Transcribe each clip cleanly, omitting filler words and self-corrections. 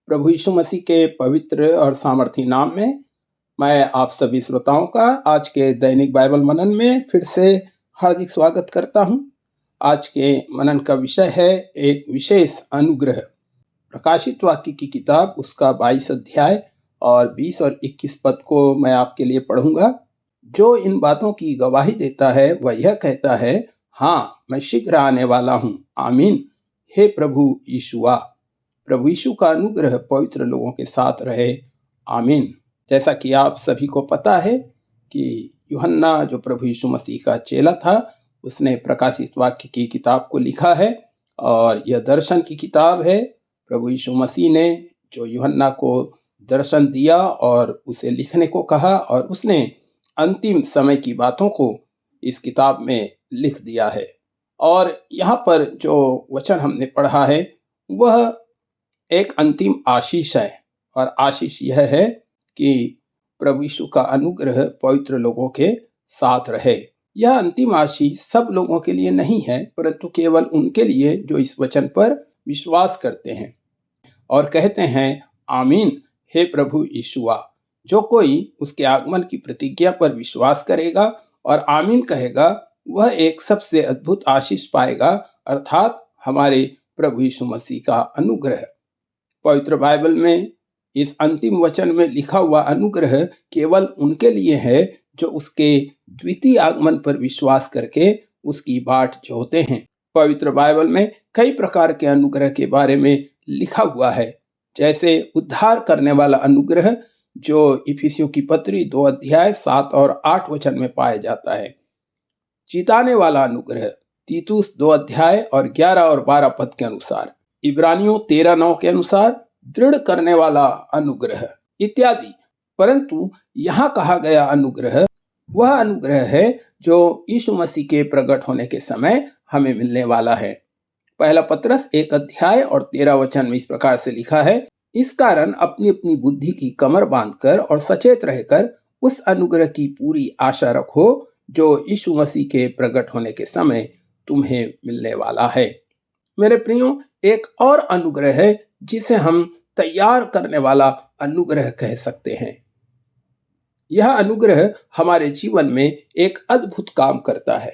प्रभु यीशु मसीह के पवित्र और सामर्थी नाम में मैं आप सभी श्रोताओं का आज के दैनिक बाइबल मनन में फिर से हार्दिक स्वागत करता हूं। आज के मनन का विषय है एक विशेष अनुग्रह। प्रकाशित वाक्य की किताब उसका 22 अध्याय और 20 और 21 पद को मैं आपके लिए पढ़ूंगा। जो इन बातों की गवाही देता है वह यह कहता है, हाँ, मैं शीघ्र आने वाला हूँ। आमीन। हे प्रभु यीशु आ। प्रभु यीशु का अनुग्रह पवित्र लोगों के साथ रहे। आमीन। जैसा कि आप सभी को पता है कि यूहन्ना जो प्रभु यीशु मसीह का चेला था, उसने प्रकाशित वाक्य की किताब को लिखा है और यह दर्शन की किताब है। प्रभु यीशु मसीह ने जो यूहन्ना को दर्शन दिया और उसे लिखने को कहा और उसने अंतिम समय की बातों को इस किताब में लिख दिया है। और यहाँ पर जो वचन हमने पढ़ा है वह एक अंतिम आशीष है और आशीष यह है कि प्रभु यीशु का अनुग्रह पवित्र लोगों के साथ रहे। यह अंतिम आशीष सब लोगों के लिए नहीं है, परंतु केवल उनके लिए जो इस वचन पर विश्वास करते हैं और कहते हैं, आमीन। हे प्रभु यीशु आ। जो कोई उसके आगमन की प्रतिज्ञा पर विश्वास करेगा और आमीन कहेगा, वह एक सबसे अद्भुत आशीष पाएगा, अर्थात हमारे प्रभु यीशु मसीह का अनुग्रह। पवित्र बाइबल में इस अंतिम वचन में लिखा हुआ अनुग्रह केवल उनके लिए है जो उसके द्वितीय आगमन पर विश्वास करके उसकी बाट जोहते हैं। पवित्र बाइबल में कई प्रकार के अनुग्रह के बारे में लिखा हुआ है, जैसे उद्धार करने वाला अनुग्रह जो इफिसियों की पत्री 2 अध्याय 7 और 8 वचन में पाया जाता है। जिताने वाला अनुग्रह तीतुस 2 अध्याय और 11 और 12 पद के अनुसार, इब्रानियों 13:9 के अनुसार दृढ़ करने वाला अनुग्रह इत्यादि। परंतु यहाँ कहा गया अनुग्रह वह अनुग्रह है जो यीशु मसीह के प्रकट होने के समय हमें मिलने वाला है। पहला पत्रस 1 अध्याय और 13 वचन में इस प्रकार से लिखा है, इस कारण अपनी अपनी बुद्धि की कमर बांधकर और सचेत रहकर उस अनुग्रह की पूरी आशा रखो जो यीशु मसीह के प्रकट होने के समय तुम्हें मिलने वाला है। मेरे प्रियो, एक और अनुग्रह है जिसे हम तैयार करने वाला अनुग्रह कह सकते हैं। यह अनुग्रह हमारे जीवन में एक अद्भुत काम करता है।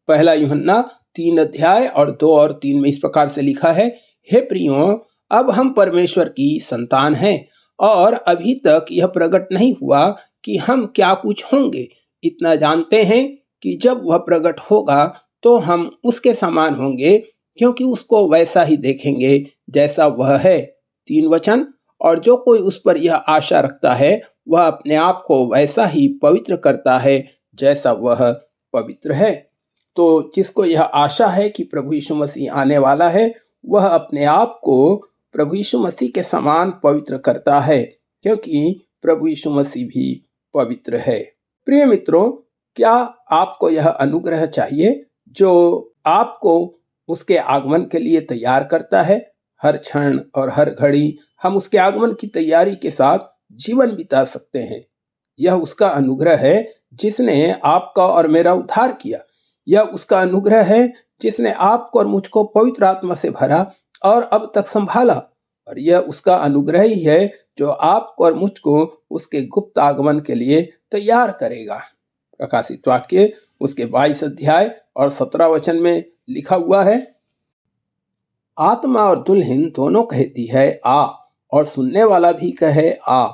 पहला यूहन्ना 3 अध्याय और 2 और 3 में इस प्रकार से लिखा है, हे प्रियो, अब हम परमेश्वर की संतान हैं और अभी तक यह प्रकट नहीं हुआ कि हम क्या कुछ होंगे। इतना जानते हैं कि जब वह प्रकट होगा तो हम उसके समान होंगे, क्योंकि उसको वैसा ही देखेंगे जैसा वह है। 3 वचन, और जो कोई उस पर यह आशा रखता है वह अपने आप को वैसा ही पवित्र करता है जैसा वह पवित्र है। तो जिसको यह आशा है कि प्रभु यीशु मसीह आने वाला है, वह अपने आप को प्रभु यीशु मसीह के समान पवित्र करता है, क्योंकि प्रभु यीशु मसीह भी पवित्र है। प्रिय मित्रों, क्या आपको यह अनुग्रह चाहिए जो आपको उसके आगमन के लिए तैयार करता है? हर क्षण और हर घड़ी हम उसके आगमन की तैयारी के साथ जीवन बिता सकते हैं। यह उसका अनुग्रह है जिसने आपका और मेरा उद्धार किया। यह उसका अनुग्रह है जिसने आपको और मुझको पवित्र आत्मा से भरा और अब तक संभाला। और यह उसका अनुग्रह ही है जो आपको और मुझको उसके गुप्त आगमन के लिए तैयार करेगा। प्रकाशित वाक्य उसके 22 अध्याय और 17 वचन में लिखा हुआ है, आत्मा और दुल्हन दोनों कहती है आ, और सुनने वाला भी कहे आ।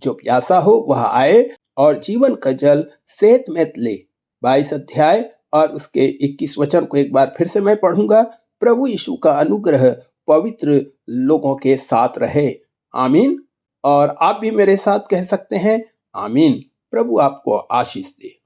जो प्यासा हो वह आए और जीवन का जल सेत में ले। 22 अध्याय और उसके 21 वचन को एक बार फिर से मैं पढ़ूंगा। प्रभु यीशु का अनुग्रह पवित्र लोगों के साथ रहे। आमीन। और आप भी मेरे साथ कह सकते हैं, आमीन। प्रभु आपको आशीष दे।